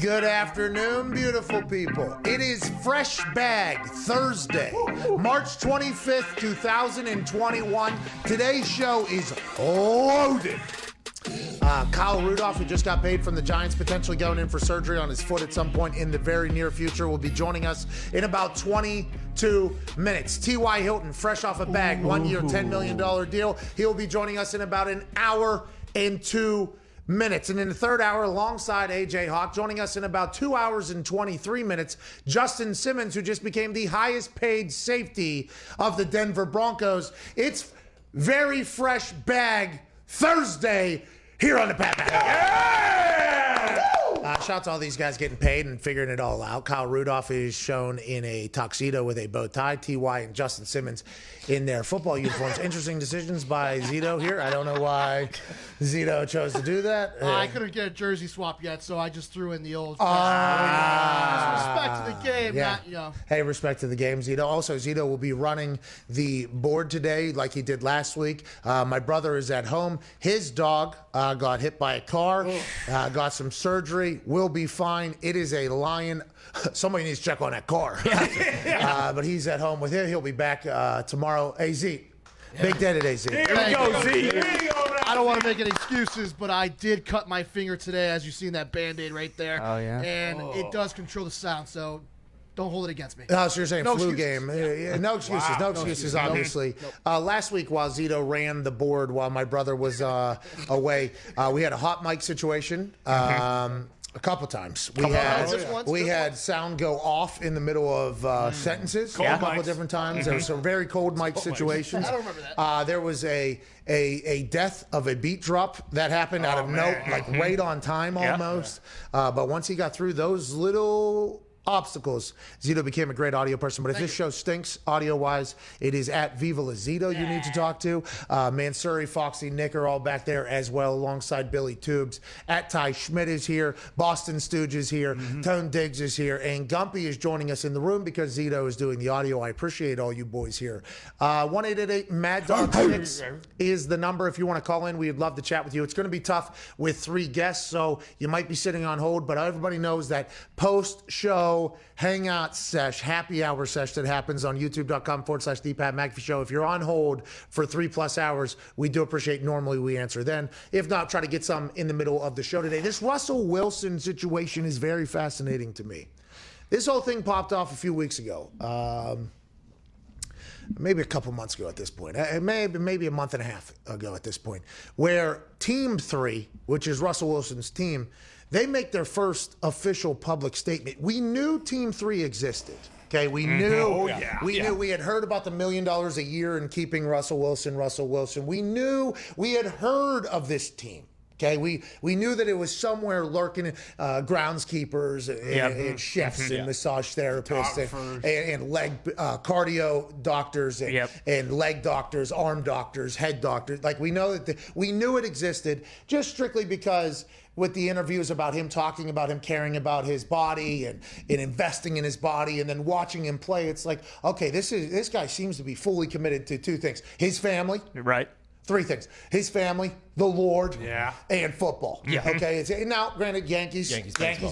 Good afternoon, beautiful people. It is Fresh Bag Thursday, March 25th, 2021. Today's show is loaded. Kyle Rudolph, who just got paid from the Giants, potentially going in for surgery on his foot at some point in the very near future, will be joining us in about 22 minutes. T.Y. Hilton, fresh off a bag, 1 year, $10 million deal. He'll be joining us in about an hour and 2 minutes. And in the third hour, alongside A.J. Hawk, joining us in about 2 hours and 23 minutes, Justin Simmons, who just became the highest paid safety of the Denver Broncos. It's very Fresh Bag Thursday here on the Pat McAfee. Shout out to all these guys getting paid and figuring it all out. Kyle Rudolph is shown in a tuxedo with a bow tie. T.Y. and Justin Simmons in their football uniforms. Interesting decisions by Zito here. I don't know why Zito chose to do that. I couldn't get a jersey swap yet, so I just threw in the old. Respect to the game. Yeah. Not, you know. Hey, respect to the game, Zito. Also, Zito will be running the board today like he did last week. My brother is at home. His dog got hit by a car, got some surgery, will be fine. It is a lion. Somebody needs to check on that car. But he's at home with him. He'll be back tomorrow. Hey, Z. Big day today, Z. Here we go, Z. I don't want to make any excuses, but I did cut my finger today, as you see in that Band-Aid right there. Oh, yeah? And it does control the sound, so don't hold it against me. Oh, so you're saying No flu excuses. game. Yeah, no excuses. Wow. No excuses, Nope. obviously. Nope. Last week, while Zito ran the board while my brother was away, we had a hot mic situation. A couple times. We had sound go off in the middle of sentences a couple mics. different times. There were some very cold mic situations. I don't remember that. There was a death of a beat drop that happened out of like right on time almost. But once he got through those little obstacles, Zito became a great audio person. But if this show stinks audio-wise, it is at Viva La Zito you need to talk to. Mansuri, Foxy, Nick are all back there as well, alongside Billy Tubes. At Ty Schmidt is here. Boston Stooge is here. Tone Diggs is here. And Gumpy is joining us in the room because Zito is doing the audio. I appreciate all you boys here. 1-888-MAD-DOG-6 is the number if you want to call in. We'd love to chat with you. It's going to be tough with 3 guests, so you might be sitting on hold, but everybody knows that post-show hangout sesh, happy hour sesh that happens on youtube.com/The Pat McAfee Show. If you're on hold for 3+ hours, we do appreciate. Normally we answer then. If not, try to get some in the middle of the show today. This Russell Wilson situation is very fascinating to me. This whole thing popped off a few weeks ago. Maybe a couple months ago at this point, maybe a month and a half ago at this point, where Team 3, which is Russell Wilson's team, they make their first official public statement. We knew Team 3 existed. Okay, we knew we had heard about the $1 million a year in keeping Russell Wilson. We knew we had heard of this team. Okay, we knew that it was somewhere lurking, groundskeepers and chefs and massage therapists and leg cardio doctors and leg doctors, arm doctors, head doctors. Like we know that we knew it existed just strictly because with the interviews about him talking about him caring about his body and investing in his body and then watching him play, it's like, okay, this guy seems to be fully committed to 2 things: his family, Right. 3 things: his family, the Lord, and football. Okay, it's, now granted, Yankees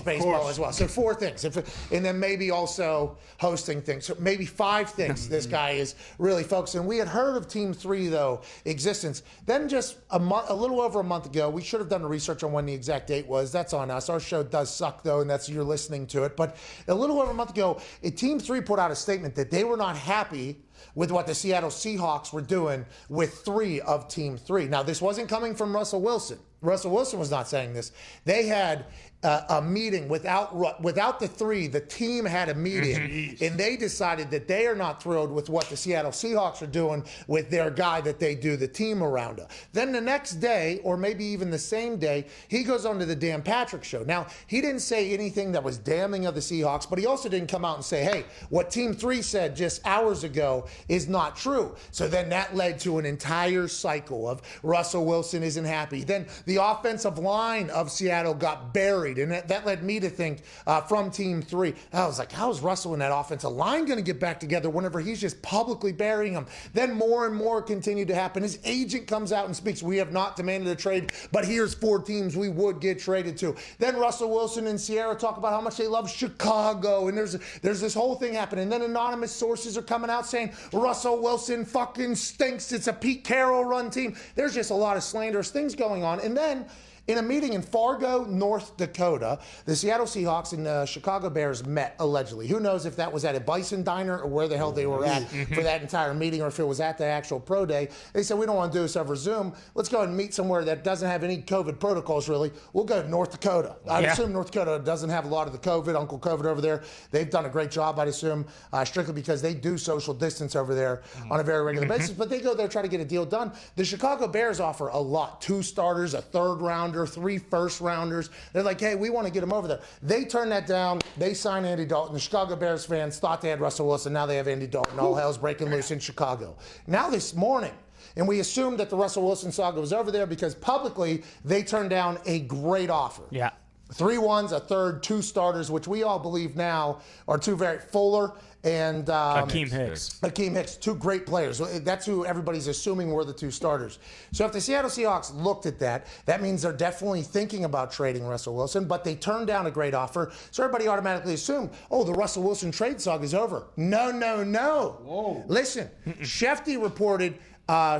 baseball as well. So 4 things, and then maybe also hosting things. So maybe 5 things this guy is really focusing. We had heard of Team 3 though existence. Then just a little over a month ago, we should have done the research on when the exact date was. That's on us. Our show does suck though, and that's you're listening to it. But a little over a month ago, Team 3 put out a statement that they were not happy with what the Seattle Seahawks were doing with 3 of Team 3. Now, this wasn't coming from Russell Wilson. Russell Wilson was not saying this. They had a meeting without the 3. The team had a meeting, and they decided that they are not thrilled with what the Seattle Seahawks are doing with their guy that they do the team around. Then the next day, or maybe even the same day, he goes on to the Dan Patrick Show. Now, he didn't say anything that was damning of the Seahawks, but he also didn't come out and say, hey, what Team 3 said just hours ago is not true. So then that led to an entire cycle of Russell Wilson isn't happy. Then the offensive line of Seattle got buried worried, and that led me to think from Team 3, I was like, how is Russell and that offensive line going to get back together whenever he's just publicly burying him? Then more and more continued to happen. His agent comes out and speaks, we have not demanded a trade, but here's 4 teams we would get traded to. Then Russell Wilson and Sierra talk about how much they love Chicago, and there's this whole thing happening. And then anonymous sources are coming out saying Russell Wilson fucking stinks. It's a Pete Carroll run team. There's just a lot of slanderous things going on. And then in a meeting in Fargo, North Dakota, the Seattle Seahawks and the Chicago Bears met, allegedly. Who knows if that was at a Bison Diner or where the hell they were at for that entire meeting, or if it was at the actual pro day. They said, we don't want to do this over Zoom. Let's go and meet somewhere that doesn't have any COVID protocols, really. We'll go to North Dakota. I'd assume North Dakota doesn't have a lot of the COVID, Uncle COVID over there. They've done a great job, I'd assume, strictly because they do social distance over there on a very regular basis. But they go there, try to get a deal done. The Chicago Bears offer a lot. 2 starters, a 3rd rounder, 3 first-rounders. They're like, hey, we want to get him over there. They turned that down. They signed Andy Dalton. The Chicago Bears fans thought they had Russell Wilson. Now they have Andy Dalton. All hell's breaking loose in Chicago. Now this morning, and we assumed that the Russell Wilson saga was over there because publicly they turned down a great offer. Yeah. 3 1s, a 3rd, 2 starters, which we all believe now are 2 very Fuller and Akeem Hicks. Akeem Hicks, 2 great players. That's who everybody's assuming were the 2 starters. So if the Seattle Seahawks looked at that, that means they're definitely thinking about trading Russell Wilson, but they turned down a great offer. So everybody automatically assumed, oh, the Russell Wilson trade saga is over. No, no, no. Whoa. Listen, Shefty reported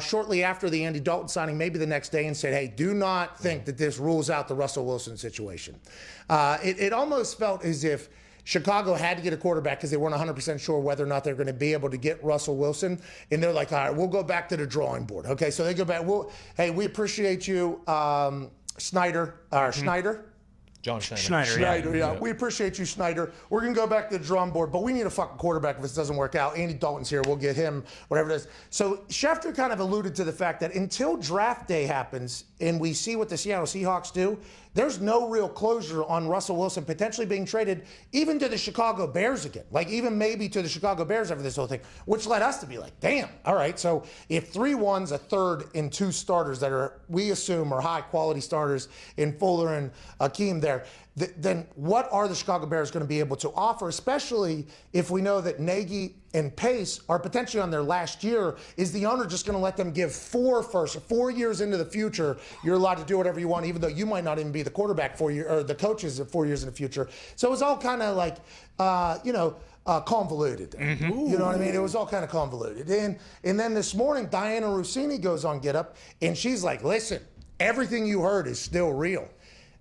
shortly after the Andy Dalton signing, maybe the next day, and said, hey, do not think that this rules out the Russell Wilson situation. It almost felt as if Chicago had to get a quarterback because they weren't 100% sure whether or not they're going to be able to get Russell Wilson. And they're like, all right, we'll go back to the drawing board. Okay, so they go back. Hey, we appreciate you, Schneider. John Schneider. Yeah. We appreciate you, Schneider. We're going to go back to the drum board, but we need a fucking quarterback if this doesn't work out. Andy Dalton's here. We'll get him, whatever it is. So Schefter kind of alluded to the fact that until draft day happens and we see what the Seattle Seahawks do, there's no real closure on Russell Wilson potentially being traded even to the Chicago Bears again. Like even maybe to the Chicago Bears after this whole thing, which led us to be like, damn, all right. So if 3 1s, a 3rd, and 2 starters that are, we assume, are high quality starters in Fuller and Akeem there, then what are the Chicago Bears going to be able to offer, especially if we know that Nagy and Pace are potentially on their last year? Is the owner just going to let them give 4 years into the future? You're allowed to do whatever you want, even though you might not even be the quarterback 4 years, or the coaches 4 years in the future. So it was all kind of like, convoluted. You know what I mean? It was all kind of convoluted. And then this morning, Diana Rossini goes on Get Up, and she's like, listen, everything you heard is still real.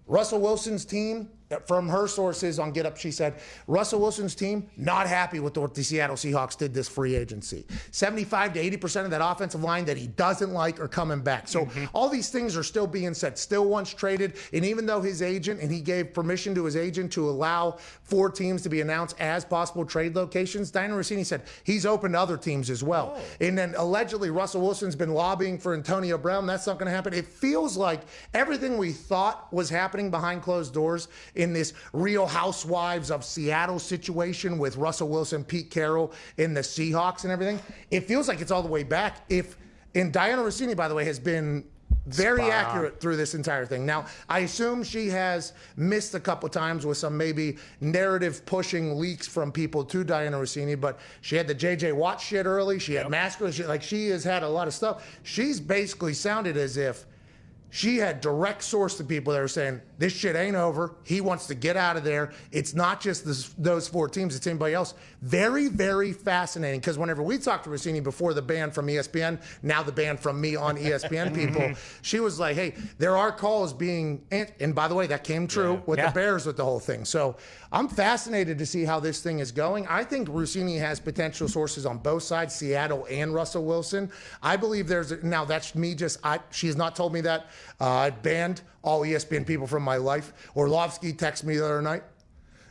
Russell Wilson's team, from her sources on Get Up, she said, Russell Wilson's team, not happy with what the Seattle Seahawks did this free agency. 75 to 80% of that offensive line that he doesn't like are coming back. So all these things are still being said, still once traded. And even though his agent, and he gave permission to his agent to allow 4 teams to be announced as possible trade locations, Diana Rossini said he's open to other teams as well. Oh. And then allegedly Russell Wilson's been lobbying for Antonio Brown. That's not going to happen. It feels like everything we thought was happening behind closed doors in this Real Housewives of Seattle situation with Russell Wilson, Pete Carroll, and the Seahawks and everything, it feels like it's all the way back. And Diana Rossini, by the way, has been very accurate through this entire thing. Now, I assume she has missed a couple times with some maybe narrative pushing leaks from people to Diana Rossini, but she had the J.J. Watt shit early. She had Masco. She has had a lot of stuff. She's basically sounded as if she had direct source to people that are saying, this shit ain't over. He wants to get out of there. It's not just those 4 teams. It's anybody else. Very, very fascinating, because whenever we talked to Rossini before the ban from ESPN, now the ban from me on ESPN people, she was like, hey, there are calls being, and by the way, that came true with the Bears with the whole thing. So I'm fascinated to see how this thing is going. I think Rossini has potential sources on both sides, Seattle and Russell Wilson. I believe now that's me she has not told me that. I banned all ESPN people from my life. Orlovsky texted me the other night.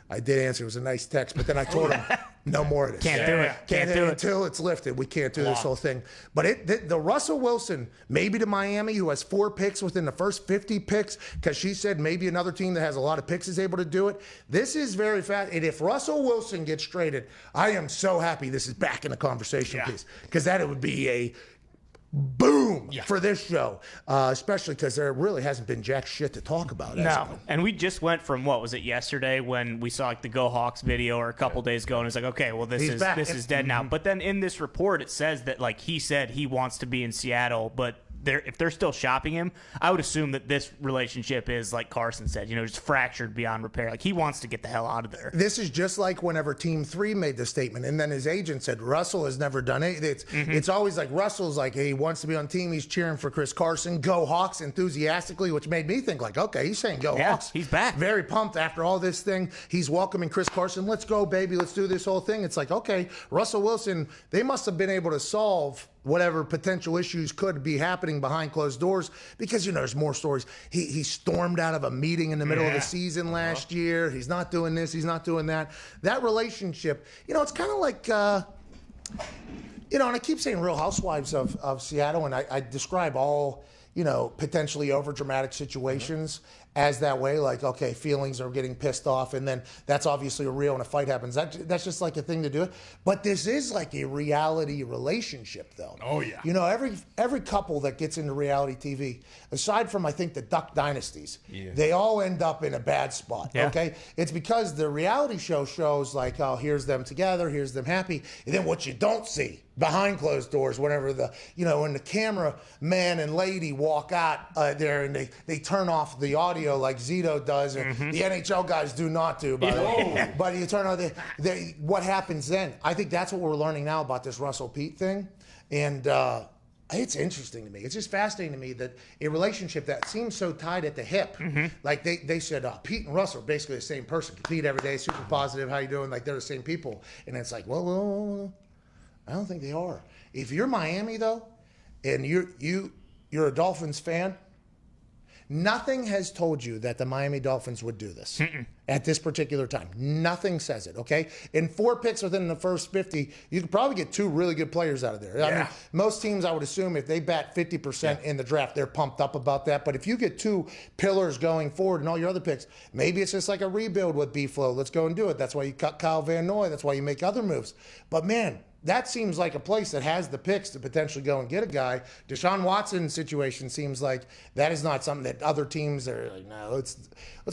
I did answer. It was a nice text, but then I told him, no more of this. Can't do it. Can't do it until it's lifted. We can't do this whole thing. But the Russell Wilson, maybe to Miami, who has 4 picks within the first 50 picks, because she said maybe another team that has a lot of picks is able to do it. This is very fast. And if Russell Wilson gets traded, I am so happy this is back in the conversation piece, because that it would be boom for this show, especially because there really hasn't been jack shit to talk about. No, and we just went from, what was it, yesterday when we saw like the Go Hawks video, or a couple days ago, and it's like, okay, well, this is dead now. But then in this report, it says that like he said he wants to be in Seattle, but if they're still shopping him, I would assume that this relationship is, like Carson said, just fractured beyond repair. Like, he wants to get the hell out of there. This is just like whenever Team 3 made the statement, and then his agent said Russell has never done it. It's always like Russell's like, hey, he wants to be on team. He's cheering for Chris Carson. Go Hawks enthusiastically, which made me think like, okay, he's saying go Hawks. He's back. Very pumped after all this thing. He's welcoming Chris Carson. Let's go, baby. Let's do this whole thing. It's like, okay, Russell Wilson, they must have been able to solve whatever potential issues could be happening behind closed doors, because there's more stories. He stormed out of a meeting in the middle of the season last year. He's not doing this, he's not doing that. That relationship, it's kind of like and I keep saying Real Housewives of Seattle, and I describe all potentially over dramatic situations as that way, like, okay, feelings are getting pissed off, and then that's obviously real when a fight happens. That's just like a thing to do. But this is like a reality relationship, though. Oh, yeah. Every couple that gets into reality TV, aside from, I think, the Duck Dynasties, they all end up in a bad spot, okay? It's because the reality show shows, like, oh, here's them together, here's them happy, and then what you don't see behind closed doors, whenever when the camera man and lady walk out there and they turn off the audio like Zito does, and the NHL guys do not do, by the way. But you turn on what happens then? I think that's what we're learning now about this Russell Pete thing, and it's interesting to me. It's just fascinating to me that a relationship that seems so tied at the hip, like they said, Pete and Russell are basically the same person. Pete every day, super positive, how you doing? Like they're the same people, and it's like, well, I don't think they are. If you're Miami, though, and you're a Dolphins fan, nothing has told you that the Miami Dolphins would do this at this particular time. Nothing says it, okay? In 4 picks within the first 50, you could probably get 2 really good players out of there. I mean, most teams, I would assume, if they bat 50% in the draft, they're pumped up about that. But if you get 2 pillars going forward and all your other picks, maybe it's just like a rebuild with B-Flow. Let's go and do it. That's why you cut Kyle Van Noy. That's why you make other moves. But, man, that seems like a place that has the picks to potentially go and get a guy. Deshaun Watson's situation seems like that is not something that other teams are like, no, let's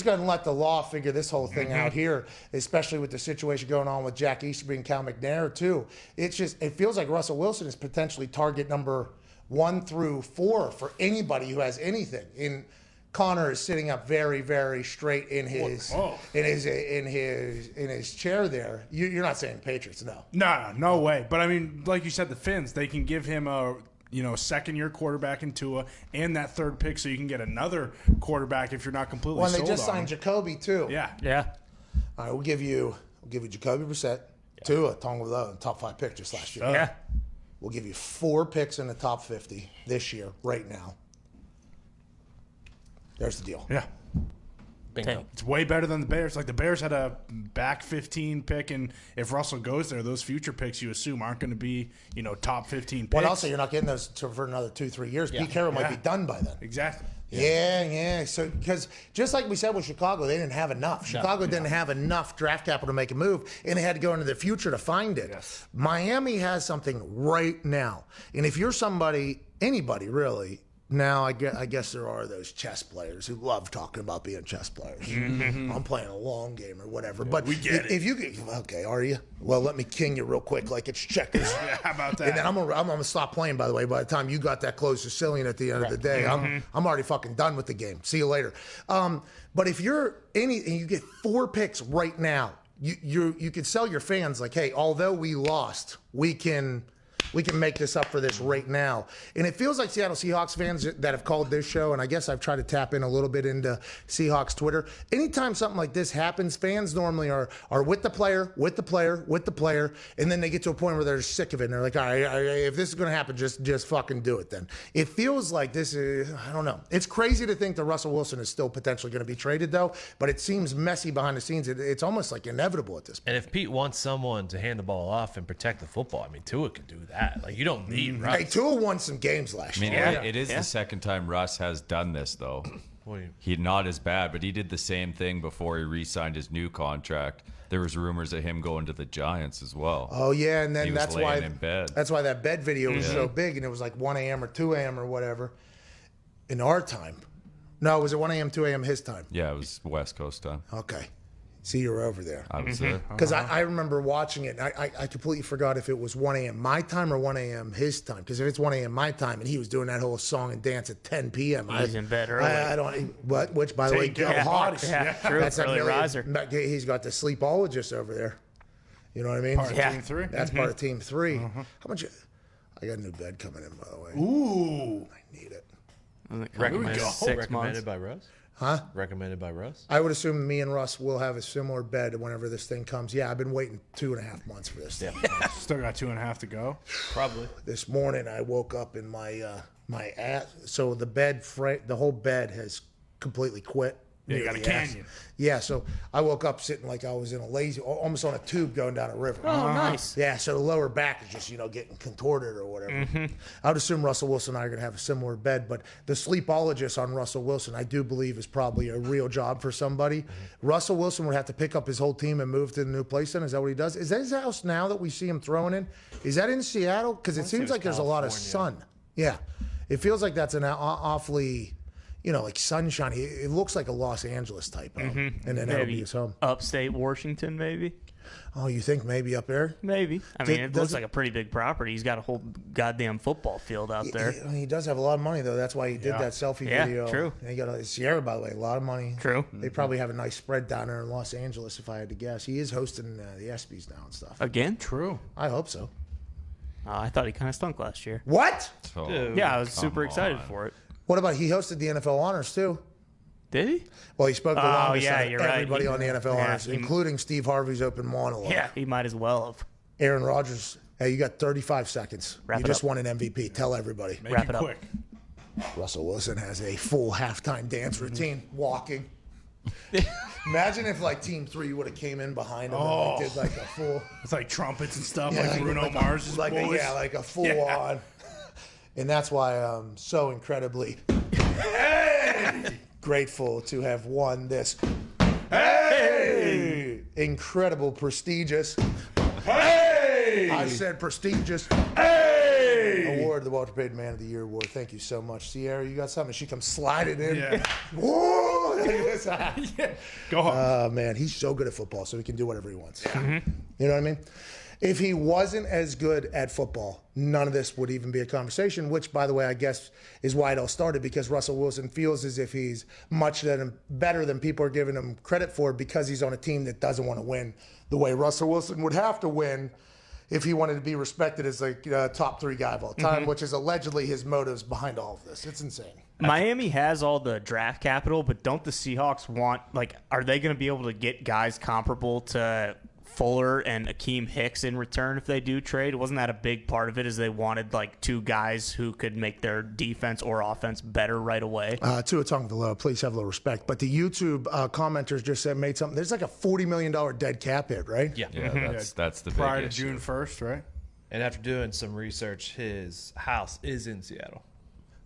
go ahead and let the law figure this whole thing out here, especially with the situation going on with Jack Easterby and Cal McNair, too. It feels like Russell Wilson is potentially target number 1 through 4 for anybody who has anything. Connor is sitting up very, very straight in his chair there. You're not saying Patriots, no. No way. But I mean, like you said, the Finns, they can give him a second-year quarterback in Tua and that 3rd pick, so you can get another quarterback if you're not completely sold on him. Well, they just signed Jacoby too. Yeah. All right, we'll give you Jacoby Brissett, Tua, Tonga, top 5 pick just last year. Yeah. We'll give you 4 picks in the top 50 this year, right now. There's the deal. Yeah. Bingo. It's way better than the Bears. Like, the Bears had a back 15 pick, and if Russell goes there, those future picks you assume aren't going to be, top 15 picks. Well, also, you're not getting those for another 2-3 years. Pete Carroll might be done by then. Exactly. Yeah. So, because just like we said with Chicago, they didn't have enough. Chicago didn't have enough draft capital to make a move, and they had to go into the future to find it. Yes. Miami has something right now. And if you're anybody really, now, I guess there are those chess players who love talking about being chess players. I'm playing a long game or whatever. But we get it. If you get, okay, are you? Well, let me king you real quick like it's checkers. How about that? And then I'm gonna stop playing, by the way, by the time you got that close to Sicilian at the end of the day. I'm already fucking done with the game. See you later. But if you're and you get 4 picks right now, you could sell your fans like, hey, although we lost, we can make this up for this right now. And it feels like Seattle Seahawks fans that have called this show, and I guess I've tried to tap in a little bit into Seahawks Twitter. Anytime something like this happens, fans normally are with the player, and then they get to a point where they're sick of it, and they're like, all right, if this is going to happen, just fucking do it then. It feels like this is, I don't know. It's crazy to think that Russell Wilson is still potentially going to be traded, though, but it seems messy behind the scenes. It's almost like inevitable at this point. And if Pete wants someone to hand the ball off and protect the football, I mean, Tua can do that. that. Like, you don't need Russ. Hey, Tua won some games last year. It is the second time Russ has done this, though. He not as bad, but he did the same thing before he re-signed his new contract. There was rumors of him going to the Giants as well. Oh yeah, and then that's why in bed. That's why that bed video was so big, and it was like 1 a.m. or 2 a.m. or whatever in our time. No, was it 1 a.m., 2 a.m. his time? Yeah, it was West Coast time. Okay. See, you were over there. I was there. Because I remember watching it, and I completely forgot if it was 1 a.m. my time or 1 a.m. his time. Because if it's 1 a.m. my time, and he was doing that whole song and dance at 10 p.m. He's in bed early. I don't. Which, by the way, go Hawks. Yeah, true. That's Early riser. He's got the sleepologist over there. You know what I mean? Part of Team 3. That's part of Team 3. How much? I got a new bed coming in, by the way. Ooh. I need it. Recommended 6 months. Recommended by Russ? Huh? Recommended by Russ? I would assume me and Russ will have a similar bed whenever this thing comes. Yeah, I've been waiting 2.5 months for this thing. Still got 2.5 to go. Probably. This morning I woke up in my so the bed the whole bed has completely quit. Yeah, you got a canyon. Yeah, so I woke up sitting like I was in a lazy, almost on a tube going down a river. Oh, nice. Yeah, so the lower back is just, getting contorted or whatever. I would assume Russell Wilson and I are going to have a similar bed, but the sleepologist on Russell Wilson, I do believe, is probably a real job for somebody. Russell Wilson would have to pick up his whole team and move to the new place then? Is that what he does? Is that his house now that we see him throwing in? Is that in Seattle? Because it seems like there's a lot of sun. Yeah. It feels like that's an awfully... like sunshine. It looks like a Los Angeles type home. And then that'll be his home. Upstate Washington, maybe? Oh, you think maybe up there? Maybe. I mean, it looks like a pretty big property. He's got a whole goddamn football field out there. He does have a lot of money, though. That's why he did that selfie video. Yeah, true. And he got Sierra, by the way, a lot of money. True. They probably have a nice spread down there in Los Angeles, if I had to guess. He is hosting the ESPYs now and stuff. Again? True. I hope so. I thought he kind of stunk last year. What? Yeah, I was super excited for it. What about he hosted the NFL Honors, too? Did he? Well, he spoke the longest yeah, of you're right. everybody on the NFL Honors, he- including Steve Harvey's open monologue. Yeah, he might as well have. Aaron Rodgers, hey, you got 35 seconds. Wrap You it just up. won an MVP. Tell everybody. Make Wrap it it up. quick. Russell Wilson has a full halftime dance routine, walking. Imagine if Team 3 would have came in behind him and did a full, It's like trumpets and stuff, Yeah, like Bruno Mars' like boys. a full on. And that's why I'm so incredibly grateful to have won this incredible, prestigious. I said prestigious. Award, the Walter Payton Man of the Year Award. Thank you so much. Sierra, you got something? She comes sliding in. Yeah. Whoa! Go home. Man, he's so good at football, so he can do whatever he wants. You know what I mean? If he wasn't as good at football, none of this would even be a conversation, which, by the way, I guess is why it all started, because Russell Wilson feels as if he's much better than people are giving him credit for because he's on a team that doesn't want to win the way Russell Wilson would have to win if he wanted to be respected as a top 3 guy of all time, which is allegedly his motives behind all of this. It's insane. Miami has all the draft capital, but don't the Seahawks want, are they going to be able to get guys comparable to Fuller and Akeem Hicks in return if they do trade? Wasn't that a big part of it, is they wanted 2 guys who could make their defense or offense better right away? Tua Tagovailoa, please have a little respect. But the YouTube commenters just made something. There's a $40 million dead cap hit, right? Yeah. Yeah, that's the big Prior to issue. June 1st, right? And after doing some research, his house is in Seattle.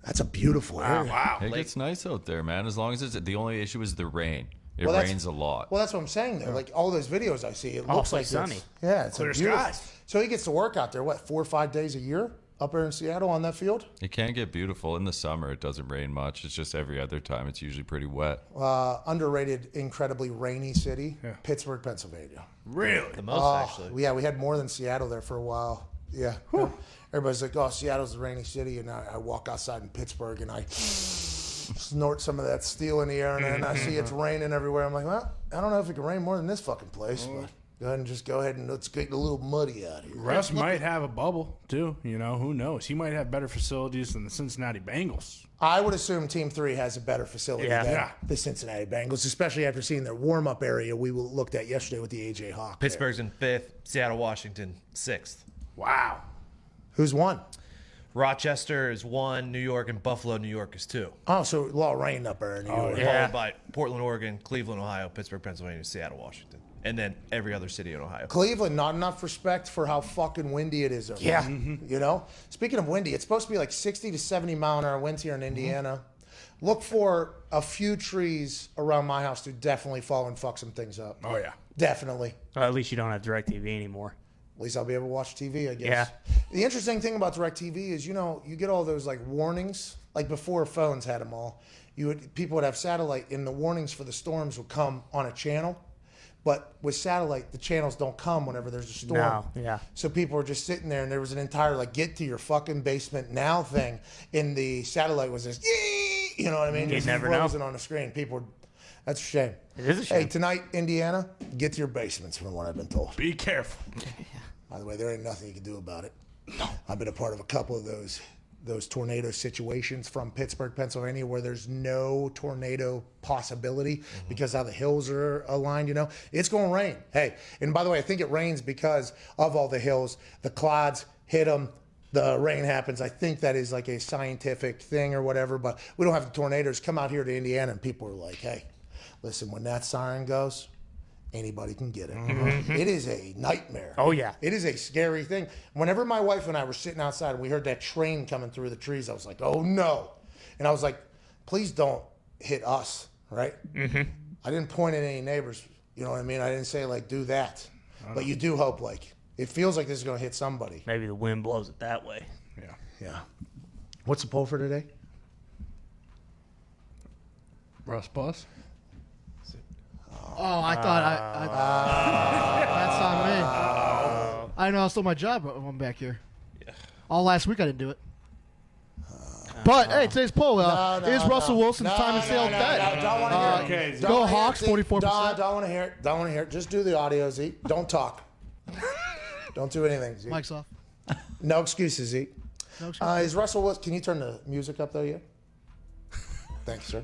That's a beautiful area. Wow. It gets nice out there, man. As long as the only issue is the rain. It Well, that's- rains a lot. Well, that's what I'm saying, though. All those videos I see, it Oh, looks so like sunny. It's Clear beautiful. skies. So he gets to work out there, 4 or 5 days a year up there in Seattle on that field? It can get beautiful in the summer. It doesn't rain much. It's just every other time. It's usually pretty wet. Underrated, incredibly rainy city, Pittsburgh, Pennsylvania. Really? The most, actually. Yeah, we had more than Seattle there for a while. Yeah. Everybody's like, oh, Seattle's a rainy city. And I walk outside in Pittsburgh and I snort some of that steel in the air. And then I see it's raining everywhere. I'm like, well, I don't know if it can rain more than this fucking place. But go ahead and let's get a little muddy out here. Russ might have a bubble, too. Who knows? He might have better facilities than the Cincinnati Bengals. I would assume Team 3 has a better facility than the Cincinnati Bengals, especially after seeing their warm-up area we looked at yesterday with the A.J. Hawk. Pittsburgh's in 5th, Seattle, Washington, 6th. Wow. Who's won? Rochester is 1, New York, and Buffalo, New York is 2. Oh, so a lot of rain up there in New York. Followed by Portland, Oregon, Cleveland, Ohio, Pittsburgh, Pennsylvania, Seattle, Washington. And then every other city in Ohio. Cleveland, not enough respect for how fucking windy it is over there. You know? Speaking of windy, it's supposed to be like 60 to 70 mile an hour winds here in Indiana. Look for a few trees around my house to definitely fall and fuck some things up. Oh, yeah. Definitely. Well, at least you don't have DirecTV anymore. At least I'll be able to watch TV, I guess. Yeah. The interesting thing about DirecTV is, you know, you get all those like warnings, like before phones had them all. People would have satellite, and the warnings for the storms would come on a channel. But with satellite, the channels don't come whenever there's a storm. No, yeah. So people were just sitting there, and there was an entire like "get to your fucking basement now" thing, and the satellite was just, you know what I mean? You Just never know. frozen on the screen. People were, that's a shame. It is a shame. Hey, tonight, Indiana, get to your basements, from what I've been told. Be careful. By the way, there ain't nothing you can do about it. No. I've been a part of a couple of those tornado situations from Pittsburgh, Pennsylvania, where there's no tornado possibility because how the hills are aligned, you know. It's going to rain. Hey, and by the way, I think it rains because of all the hills. The clouds hit them. The rain happens. I think that is like a scientific thing or whatever, but we don't have the tornadoes. Come out here to Indiana, and people are like, hey, listen, when that siren goes, anybody can get it. It is a nightmare. Oh, yeah. It is a scary thing. Whenever my wife and I were sitting outside and we heard that train coming through the trees, I was like, oh, no. And I was like, please don't hit us, right? I didn't point at any neighbors. You know what I mean? I didn't say, like, do that. But you do hope, like, it feels like this is going to hit somebody. Maybe the wind blows it that way. Yeah. What's the poll for today? Russ Bus. Oh, I thought that's on me. I know I stole my job when I'm back here. All last week I didn't do it. But hey, today's poll is Russell Wilson's time in Seattle dead? Don't want to hear it. Go Hawks, 44%. Don't want to hear it. Don't want to hear it. Just do the audio, Zeke. Don't talk. Don't do anything, Zeke. Mike's off. No excuses, Zeke. No excuses. Is Russell Wilson? Can you turn the music up though? Yeah. Thanks, sir.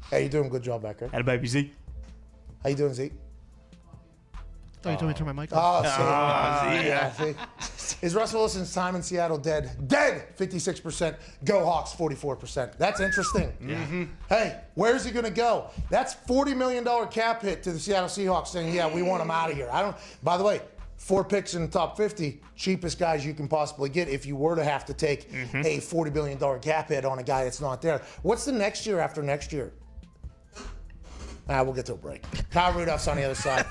Hey, you're doing a good job back there. Had a baby, Zeke. How you doing, Zeke? Oh, you told me to turn my mic off. See? Is Russell Wilson's time in Seattle dead? Dead! 56%. Go Hawks, 44%. That's interesting. Hey, where's he going to go? That's $40 million cap hit to the Seattle Seahawks saying, yeah, we want him out of here. By the way, 4 picks in the top 50, cheapest guys you can possibly get if you were to have to take a $40 billion cap hit on a guy that's not there. What's the next year after next year? We'll get to a break. Kyle Rudolph's on the other side.